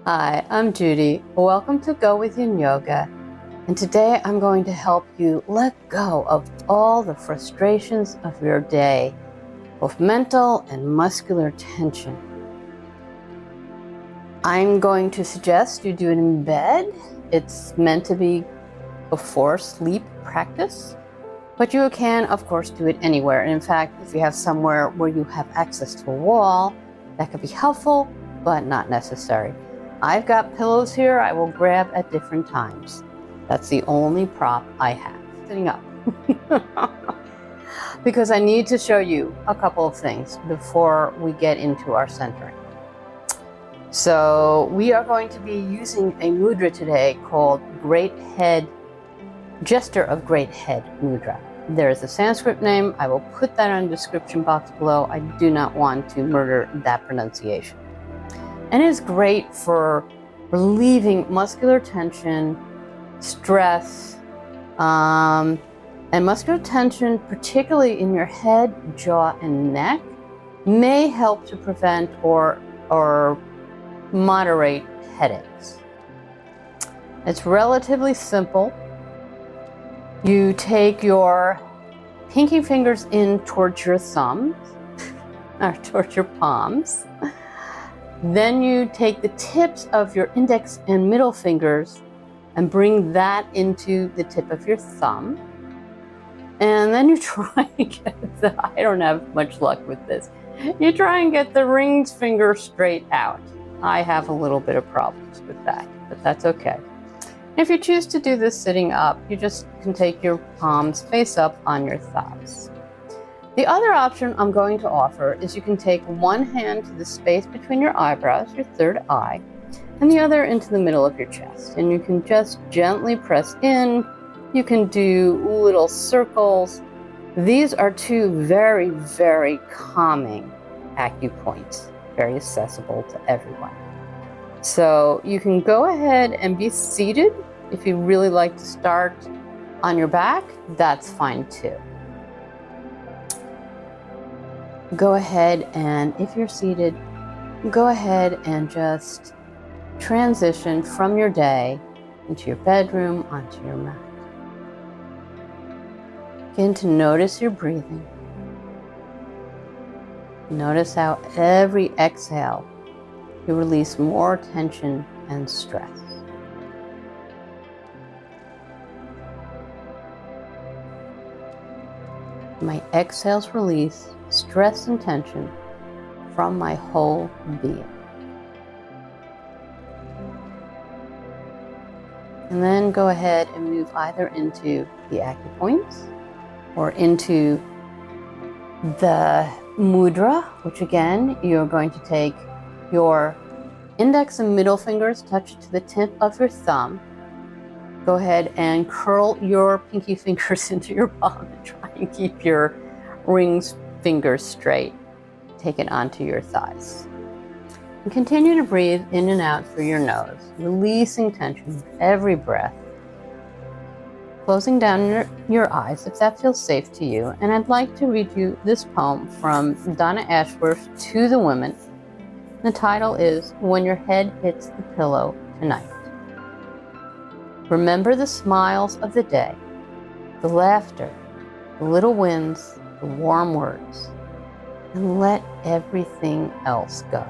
Hi, I'm Judy. Welcome to Go with Yin Yoga. And today I'm going to help you let go of all the frustrations of your day, both mental and muscular tension. I'm going to suggest you do it in bed. It's meant to be before sleep practice, but you can, of course, do it anywhere. And in fact, if you have somewhere where you have access to a wall, that could be helpful, but not necessary. I've got pillows here I will grab at different times. That's the only prop I have. Sitting up. Because I need to show you a couple of things before we get into our centering. So we are going to be using a mudra today called Gesture of Great Head Mudra. There is a Sanskrit name. I will put that in the description box below. I do not want to murder that pronunciation. And it is great for relieving muscular tension, stress, and muscular tension, particularly in your head, jaw, and neck, may help to prevent or moderate headaches. It's relatively simple. You take your pinky fingers in towards your thumbs, or towards your palms. Then you take the tips of your index and middle fingers and bring that into the tip of your thumb. And then you try and get I don't have much luck with this. You try and get the ring finger straight out. I have a little bit of problems with that, but that's okay. If you choose to do this sitting up, you just can take your palms face up on your thighs. The other option I'm going to offer is you can take one hand to the space between your eyebrows, your third eye, and the other into the middle of your chest. And you can just gently press in. You can do little circles. These are two very, very calming acupoints, very accessible to everyone. So you can go ahead and be seated. If you really like to start on your back, that's fine too. Go ahead and, if you're seated, go ahead and just transition from your day into your bedroom onto your mat. Begin to notice your breathing. Notice how every exhale you release more tension and stress. My exhales release stress and tension from my whole being. And then go ahead and move either into the acupoints or into the mudra, which again, you're going to take your index and middle fingers, touch it to the tip of your thumb. Go ahead and curl your pinky fingers into your palm and try and keep your rings fingers straight. Take it onto your thighs. And continue to breathe in and out through your nose, releasing tension with every breath. Closing down your eyes if that feels safe to you. And I'd like to read you this poem from Donna Ashworth to the women. The title is When Your Head Hits the Pillow Tonight. Remember the smiles of the day, the laughter, the little wins, the warm words, and let everything else go.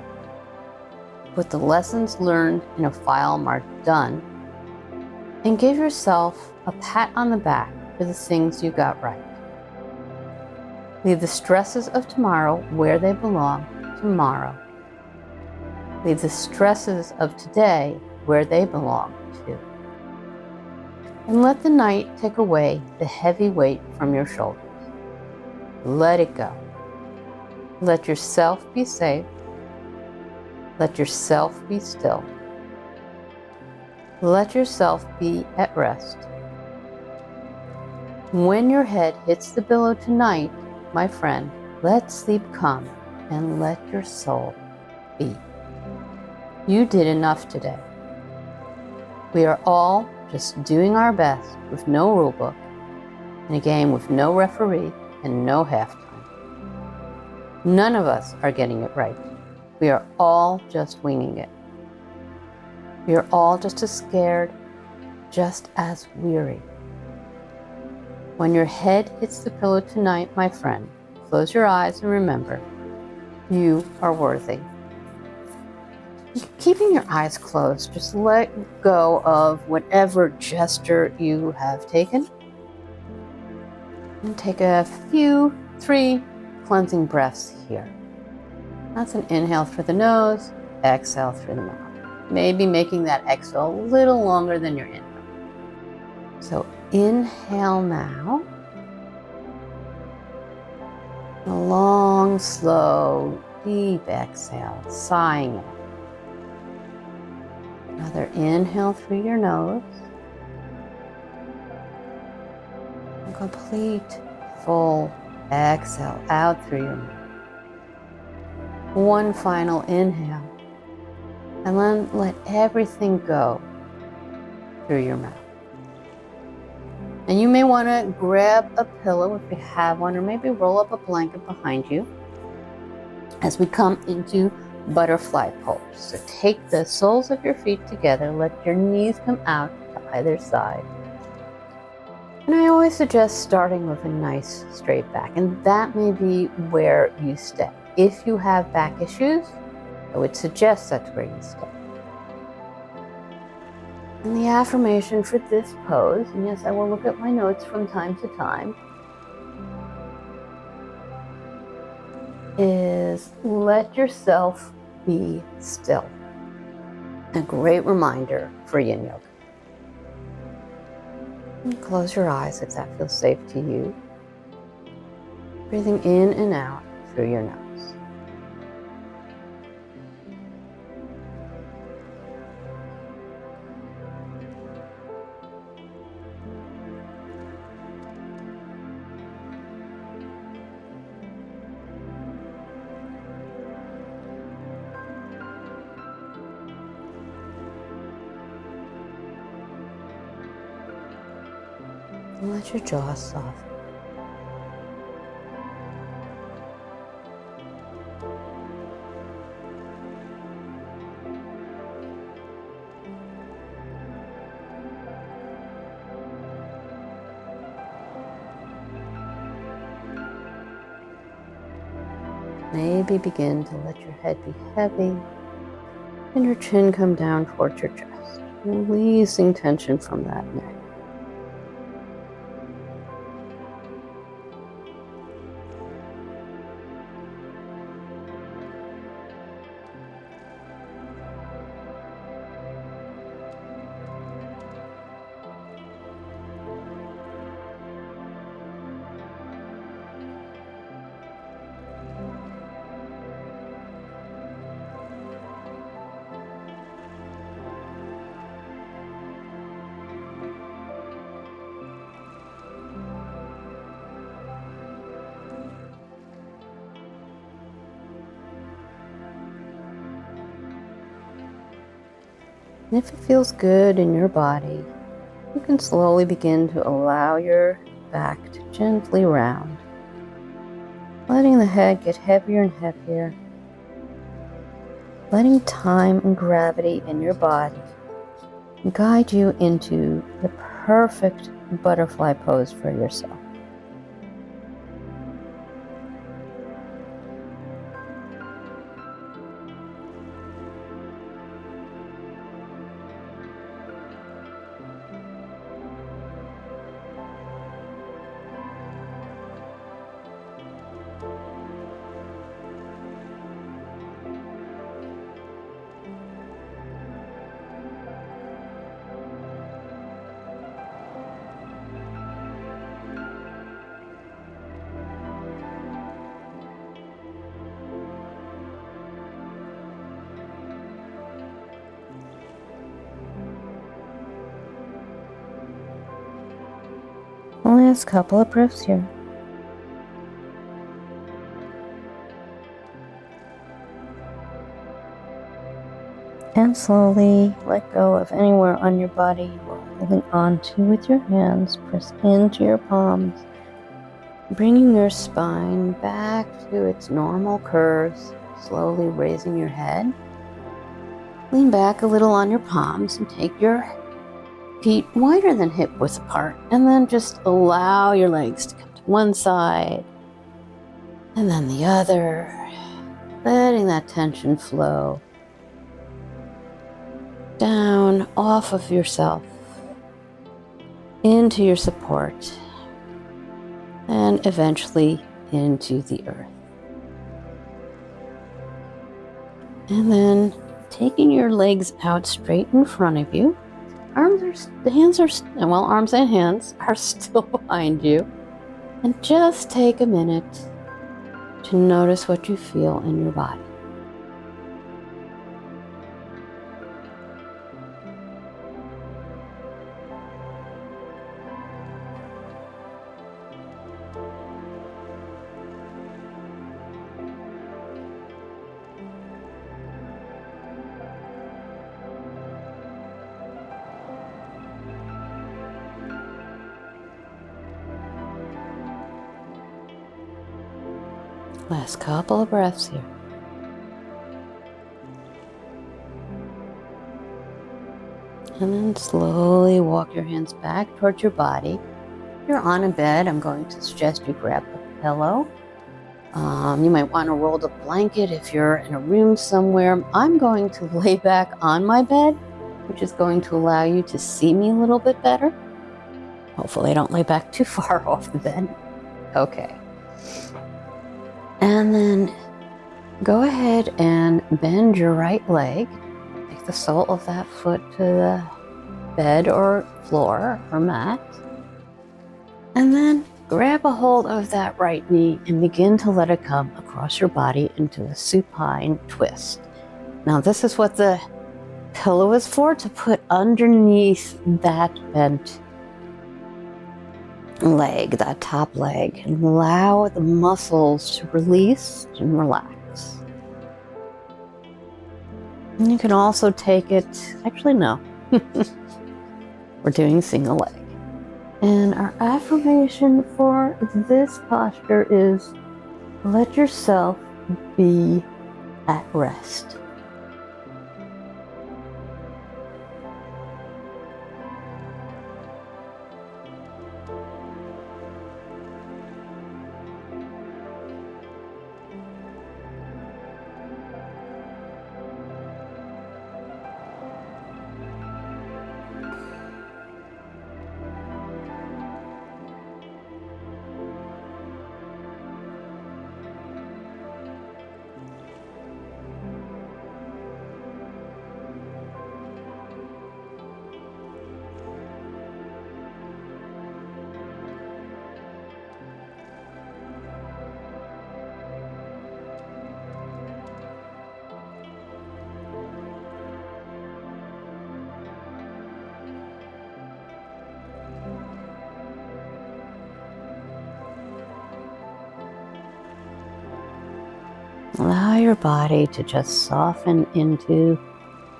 Put the lessons learned in a file marked done, and give yourself a pat on the back for the things you got right. Leave the stresses of tomorrow where they belong tomorrow. Leave the stresses of today where they belong too. And let the night take away the heavy weight from your shoulders. Let it go. Let yourself be safe. Let yourself be still. Let yourself be at rest. When your head hits the pillow tonight, my friend, let sleep come and let your soul be. You did enough today. We are all just doing our best with no rule book, in a game with no referee and no halftime. None of us are getting it right. We are all just winging it. You're all just as scared, just as weary. When your head hits the pillow tonight, my friend, close your eyes and remember, you are worthy. Keeping your eyes closed, just let go of whatever gesture you have taken. And take a few, 3 cleansing breaths here. That's an inhale through the nose, exhale through the mouth. Maybe making that exhale a little longer than your inhale. So inhale now. A long, slow, deep exhale, sighing it. Another inhale through your nose. A complete, full exhale out through your mouth. One final inhale. And then let everything go through your mouth. And you may want to grab a pillow if you have one, or maybe roll up a blanket behind you as we come into butterfly pose. So take the soles of your feet together, let your knees come out to either side. And I always suggest starting with a nice straight back, and that may be where you stay. If you have back issues, I would suggest that's where you stay. And the affirmation for this pose, and yes, I will look at my notes from time to time, is let yourself be still. A great reminder for Yin Yoga. And close your eyes if that feels safe to you. Breathing in and out through your nose. And let your jaw soften. Maybe begin to let your head be heavy and your chin come down towards your chest, releasing tension from that neck. And if it feels good in your body, you can slowly begin to allow your back to gently round, letting the head get heavier and heavier, letting time and gravity in your body guide you into the perfect butterfly pose for yourself. Last couple of breaths here. And slowly let go of anywhere on your body you are holding on to with your hands. Press into your palms, bringing your spine back to its normal curves, slowly raising your head. Lean back a little on your palms and take your feet wider than hip width apart, and then just allow your legs to come to one side and then the other, letting that tension flow down off of yourself into your support and eventually into the earth. And then taking your legs out straight in front of you. Arms and hands are still behind you. And just take a minute to notice what you feel in your body. Last couple of breaths here. And then slowly walk your hands back towards your body. If you're on a bed, I'm going to suggest you grab a pillow. You might want to roll the blanket if you're in a room somewhere. I'm going to lay back on my bed, which is going to allow you to see me a little bit better. Hopefully I don't lay back too far off the bed. Okay. And then go ahead and bend your right leg. Take the sole of that foot to the bed or floor or mat. And then grab a hold of that right knee and begin to let it come across your body into a supine twist. Now this is what the pillow is for, to put underneath that bent leg, that top leg, and allow the muscles to release and relax. And you can also take it, actually no, we're doing single leg. And our affirmation for this posture is, let yourself be at rest. Allow your body to just soften into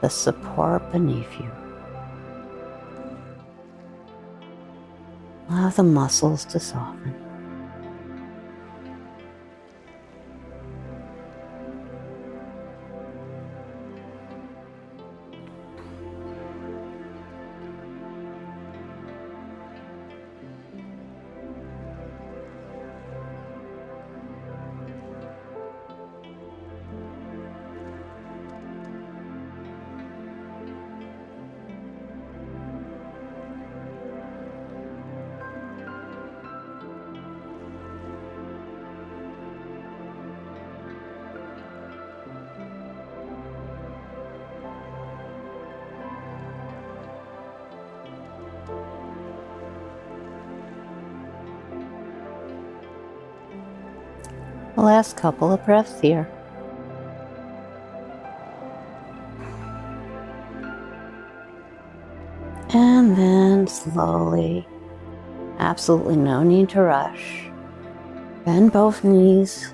the support beneath you. Allow the muscles to soften. The last couple of breaths here. And then slowly, absolutely no need to rush, bend both knees,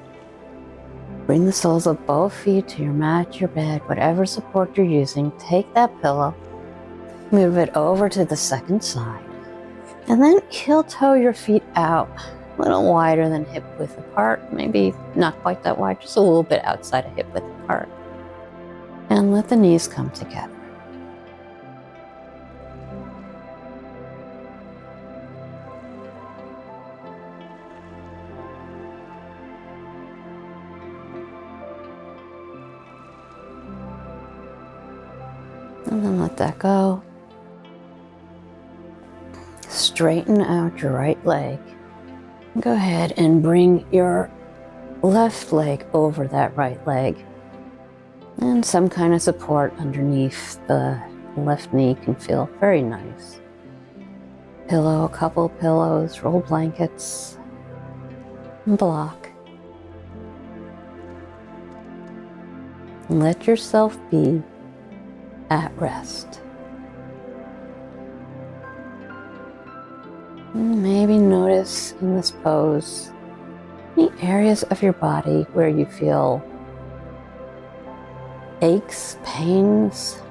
bring the soles of both feet to your mat, your bed, whatever support you're using. Take that pillow, move it over to the second side, and then heel toe your feet out a little wider than hip width apart, maybe not quite that wide, just a little bit outside of hip width apart. And let the knees come together. And then let that go. Straighten out your right leg. Go ahead and bring your left leg over that right leg. And some kind of support underneath the left knee can feel very nice. Pillow, a couple pillows, roll blankets, and block. And let yourself be at rest. And maybe notice in this pose any areas of your body where you feel aches, pains.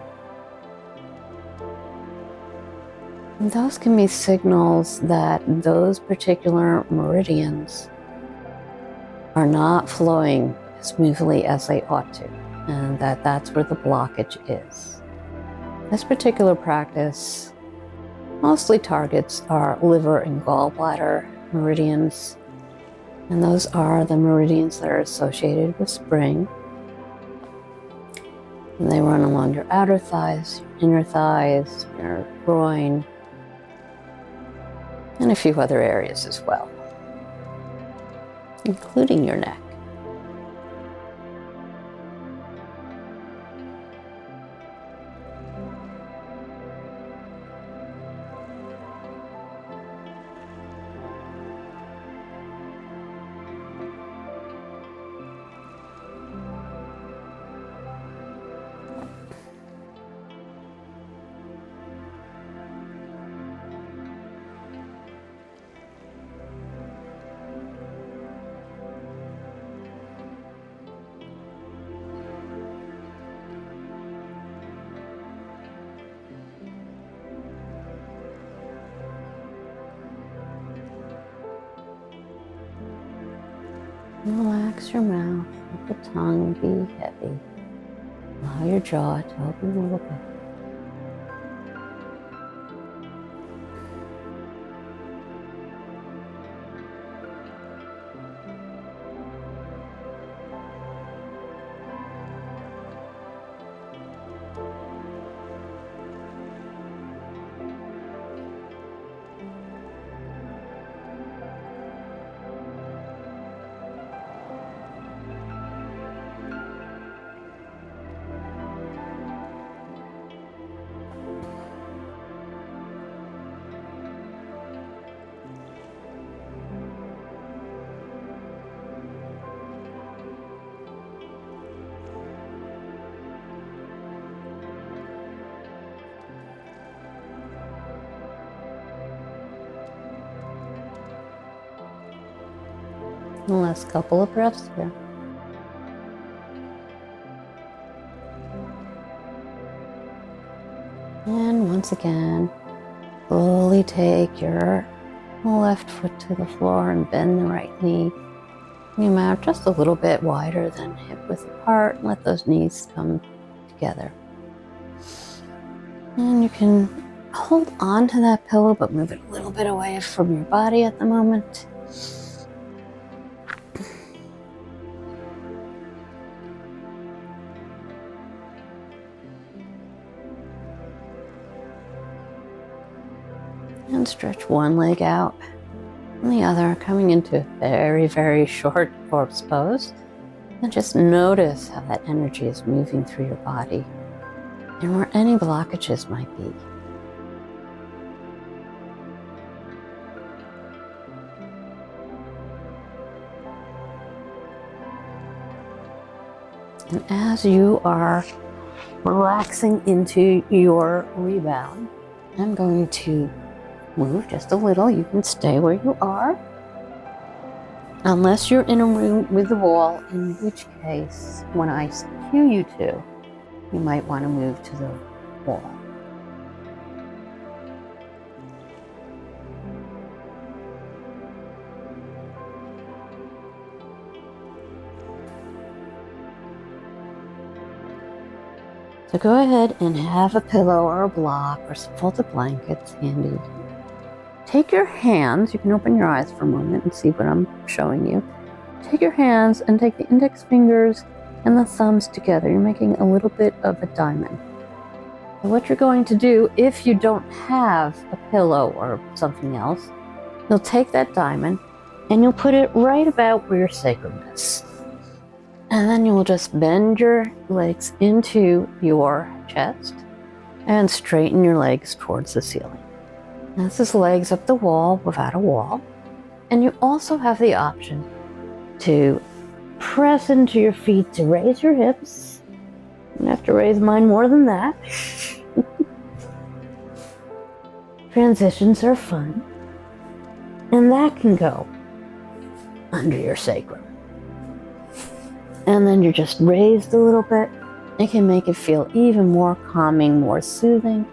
And those can be signals that those particular meridians are not flowing as smoothly as they ought to, and that's where the blockage is. This particular practice mostly targets our liver and gallbladder meridians, and those are the meridians that are associated with spring. And they run along your outer thighs, your inner thighs, your groin, and a few other areas as well, including your neck. Relax your mouth, let the tongue be heavy. Allow your jaw to open a little bit. The last couple of breaths here. And once again, slowly take your left foot to the floor and bend the right knee. Bring them out just a little bit wider than hip width apart, and let those knees come together. And you can hold on to that pillow, but move it a little bit away from your body at the moment. And stretch one leg out and the other, coming into a very, very short corpse pose. And just notice how that energy is moving through your body and where any blockages might be. And as you are relaxing into your rebound, I'm going to move just a little. You can stay where you are, unless you're in a room with a wall, in which case, when I cue you to, you might want to move to the wall. So go ahead and have a pillow or a block or some folded blankets handy. Take your hands, you can open your eyes for a moment and see what I'm showing you. Take your hands and take the index fingers and the thumbs together. You're making a little bit of a diamond. So what you're going to do, if you don't have a pillow or something else, you'll take that diamond and you'll put it right about where your sacrum is. And then you'll just bend your legs into your chest and straighten your legs towards the ceiling. This is legs up the wall without a wall. And you also have the option to press into your feet to raise your hips. I'm gonna have to raise mine more than that. Transitions are fun. And that can go under your sacrum. And then you're just raised a little bit. It can make it feel even more calming, more soothing.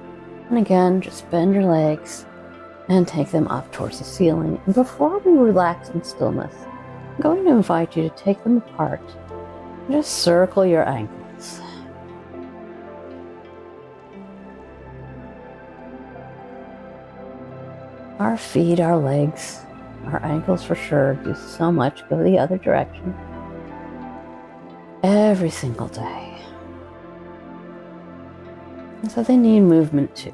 And again, just bend your legs and take them up towards the ceiling. And before we relax in stillness, I'm going to invite you to take them apart. Just circle your ankles. Our feet, our legs, our ankles for sure do so much, go the other direction. Every single day. And so they need movement too.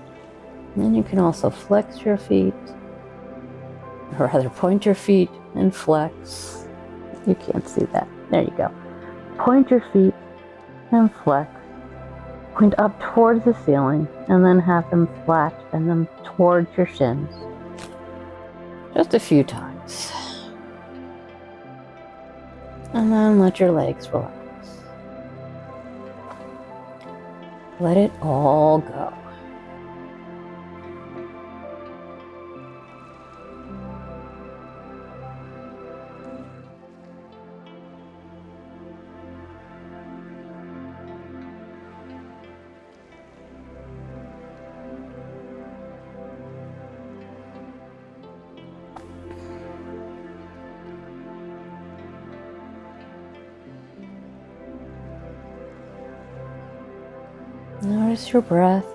And then you can also flex your feet, or rather point your feet and flex. You can't see that. There you go. Point your feet and flex. Point up towards the ceiling and then have them flat and then towards your shins. Just a few times. And then let your legs relax. Let it all go. Notice your breath.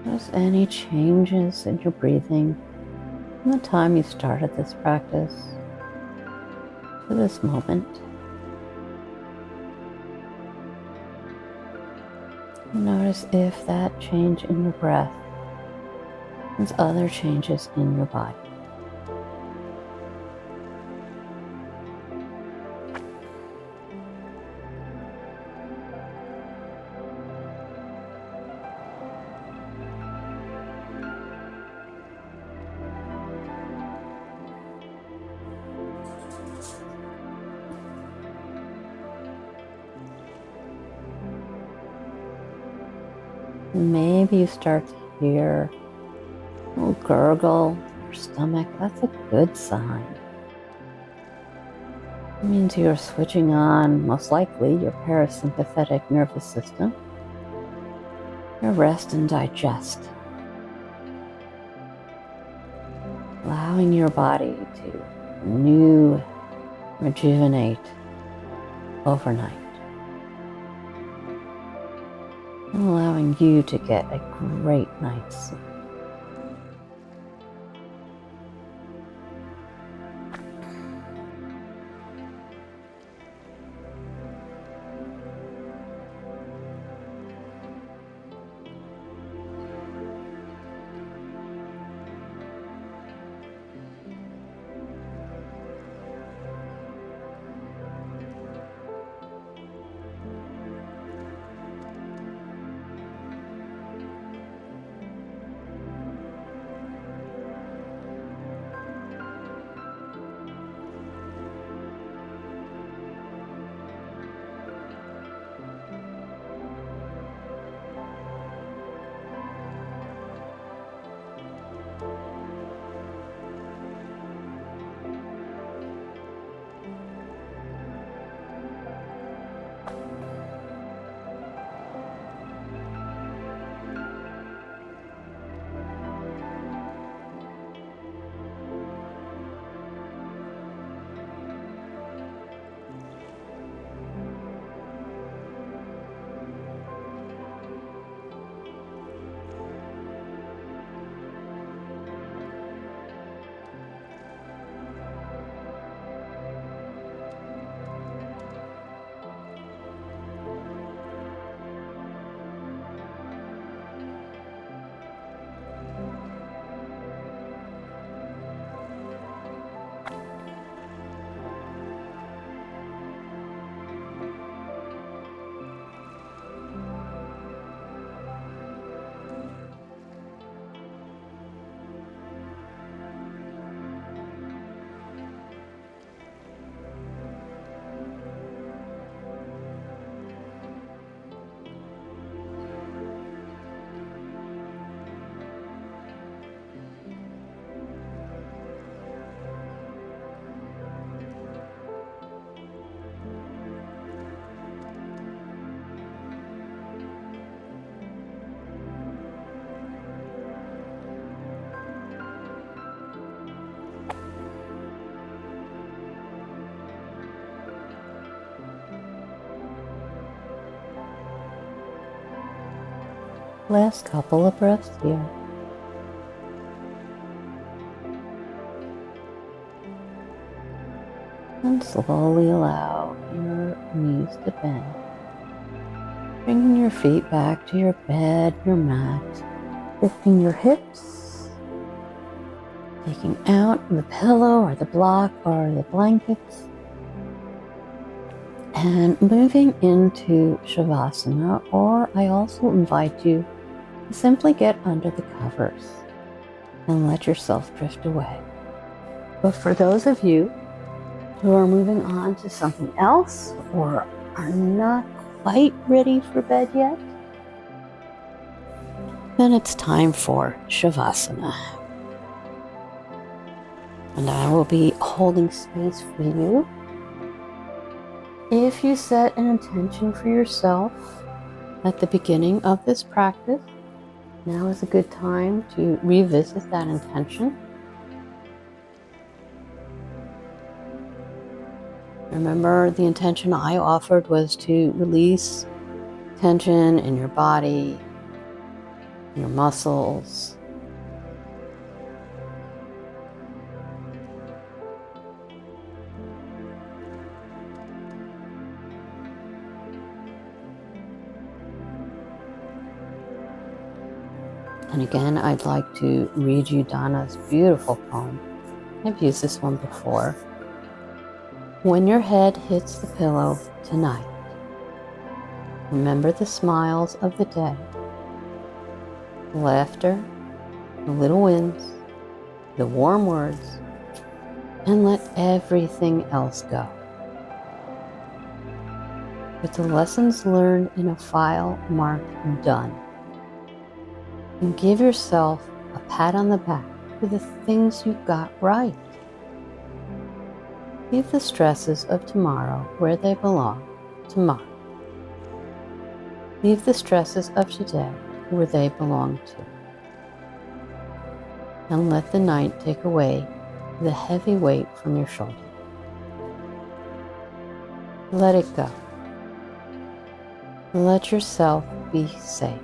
Notice any changes in your breathing from the time you started this practice to this moment. Notice if that change in your breath has other changes in your body. Maybe you start to hear a little gurgle in your stomach. That's a good sign. It means you're switching on, most likely, your parasympathetic nervous system, your rest and digest, allowing your body to renew, rejuvenate overnight. And allowing you to get a great night's sleep. Last couple of breaths here. And slowly allow your knees to bend. Bringing your feet back to your bed, your mat. Lifting your hips. Taking out the pillow or the block or the blankets. And moving into Savasana, or I also invite you to simply get under the covers and let yourself drift away. But for those of you who are moving on to something else or are not quite ready for bed yet, then it's time for Shavasana. And I will be holding space for you. If you set an intention for yourself at the beginning of this practice, now is a good time to revisit that intention. Remember, the intention I offered was to release tension in your body, your muscles. And again, I'd like to read you Donna's beautiful poem. I've used this one before. When your head hits the pillow tonight, remember the smiles of the day, the laughter, the little wins, the warm words, and let everything else go. With the lessons learned in a file marked done, and give yourself a pat on the back for the things you got right. Leave the stresses of tomorrow where they belong, tomorrow. Leave the stresses of today where they belong to. And let the night take away the heavy weight from your shoulder. Let it go. Let yourself be safe.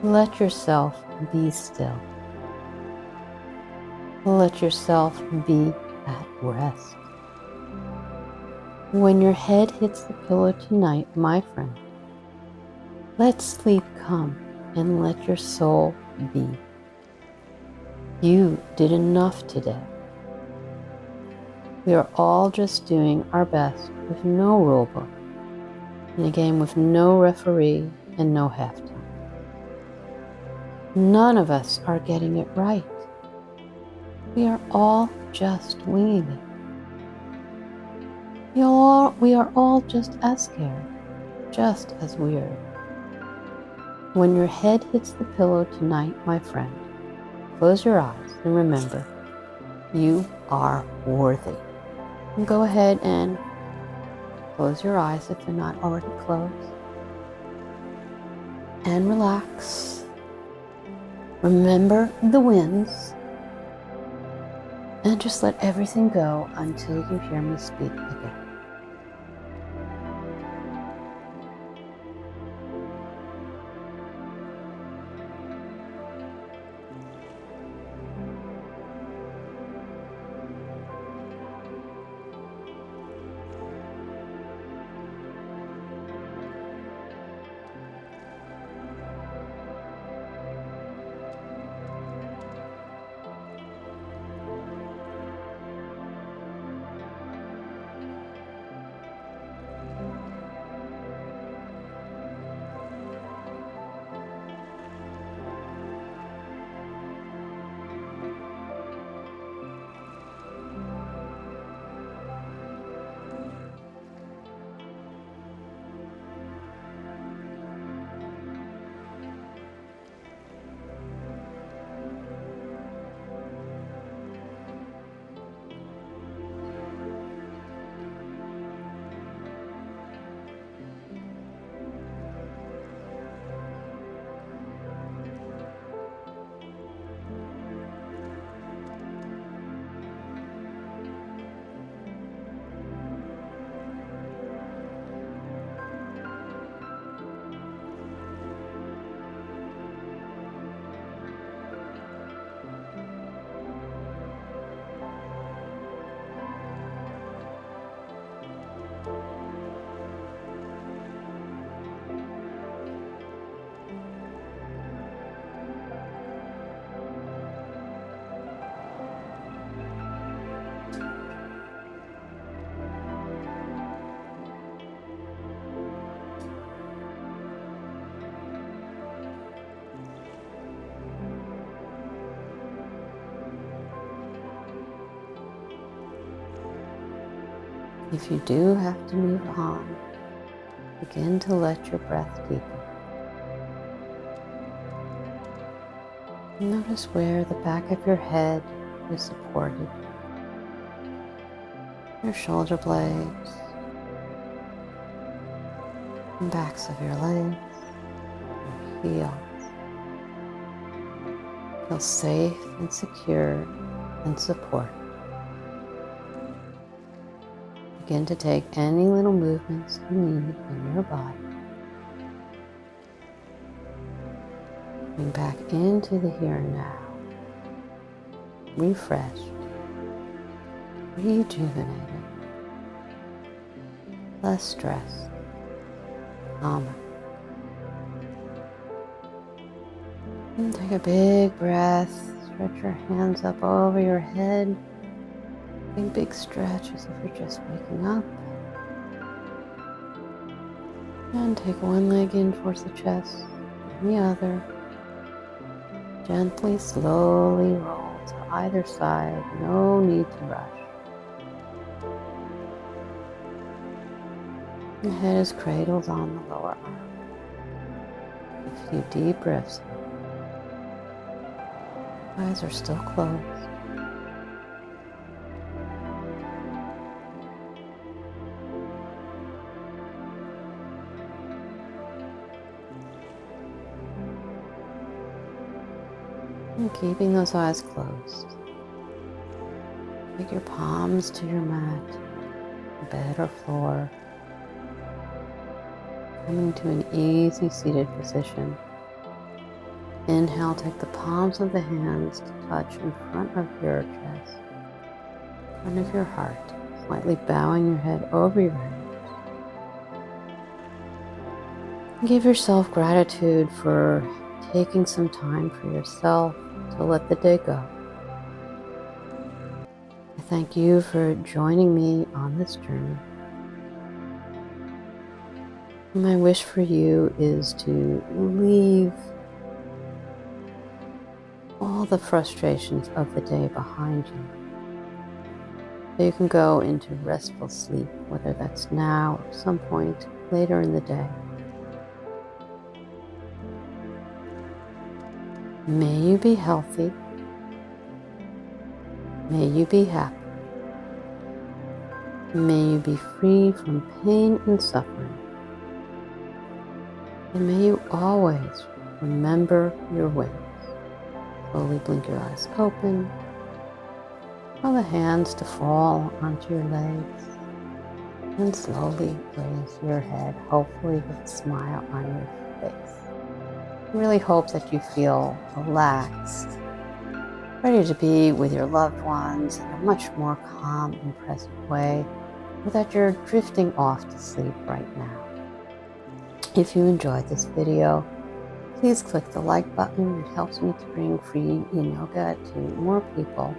Let yourself be still. Let yourself be at rest. When your head hits the pillow tonight, my friend, let sleep come and let your soul be. You did enough today. We are all just doing our best with no rule book, in a game with no referee and no halftime. None of us are getting it right. We are all just winging it. We are all just as scared, just as weird. When your head hits the pillow tonight, my friend, close your eyes and remember, you are worthy. And go ahead and close your eyes if they're not already closed. And relax. Remember the wins. And just let everything go until you hear me speak again. If you do have to move on, begin to let your breath deepen. Notice where the back of your head is supported, your shoulder blades, and backs of your legs, your heels. Feel safe and secure and supported. Begin to take any little movements you need in your body. Bring back into the here and now. Refreshed, rejuvenated, less stressed, calmer. And take a big breath. Stretch your hands up over your head. Big stretch as if you're just waking up. And take one leg in towards the chest and the other. Gently, slowly roll to either side. No need to rush. The head is cradled on the lower arm. A few deep breaths. Eyes are still closed. And keeping those eyes closed, take your palms to your mat, bed or floor, coming to an easy seated position. Inhale, take the palms of the hands to touch in front of your chest, in front of your heart, slightly bowing your head over your hands. Give yourself gratitude for taking some time for yourself to let the day go. I thank you for joining me on this journey. My wish for you is to leave all the frustrations of the day behind you, so you can go into restful sleep, whether that's now or some point later in the day. May you be healthy. May you be happy. May you be free from pain and suffering. And may you always remember your wins. Slowly blink your eyes open. Allow the hands to fall onto your legs. And slowly raise your head, hopefully with a smile on your face. I really hope that you feel relaxed, ready to be with your loved ones in a much more calm and present way, or that you're drifting off to sleep right now. If you enjoyed this video, please click the like button. It helps me to bring free Yin Yoga to more people.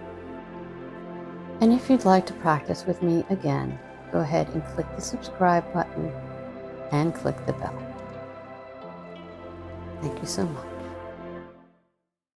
And if you'd like to practice with me again, go ahead and click the subscribe button and click the bell. Thank you so much.